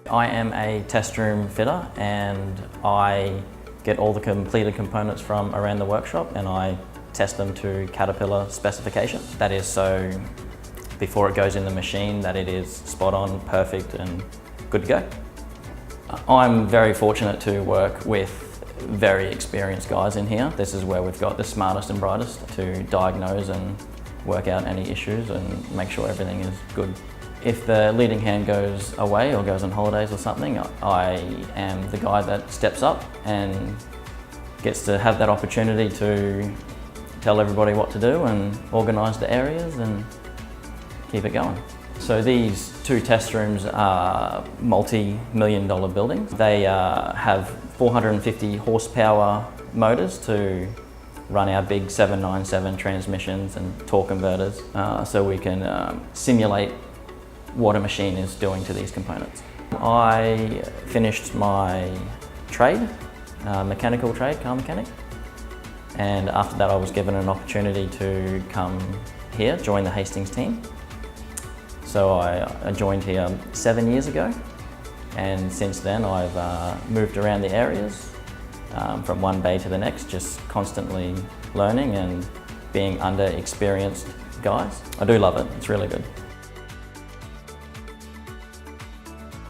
I am a test room fitter and I get all the completed components from around the workshop and I test them to Caterpillar specification. That is so before it goes in the machine that it is spot on, perfect and good to go. I'm very fortunate to work with very experienced guys in here. This is where we've got the smartest and brightest to diagnose and work out any issues and make sure everything is good. If the leading hand goes away or goes on holidays or something, I am the guy that steps up and gets to have that opportunity to tell everybody what to do and organise the areas and keep it going. So these two test rooms are multi-million-dollar buildings. They have 450 horsepower motors to run our big 797 transmissions and torque converters, so we can simulate what a machine is doing to these components. I finished my trade, mechanical trade, car mechanic, and after that I was given an opportunity to come here, join the Hastings team. So I joined here 7 years ago, and since then I've moved around the areas from one bay to the next, just constantly learning and being under experienced guys. I do love it, it's really good.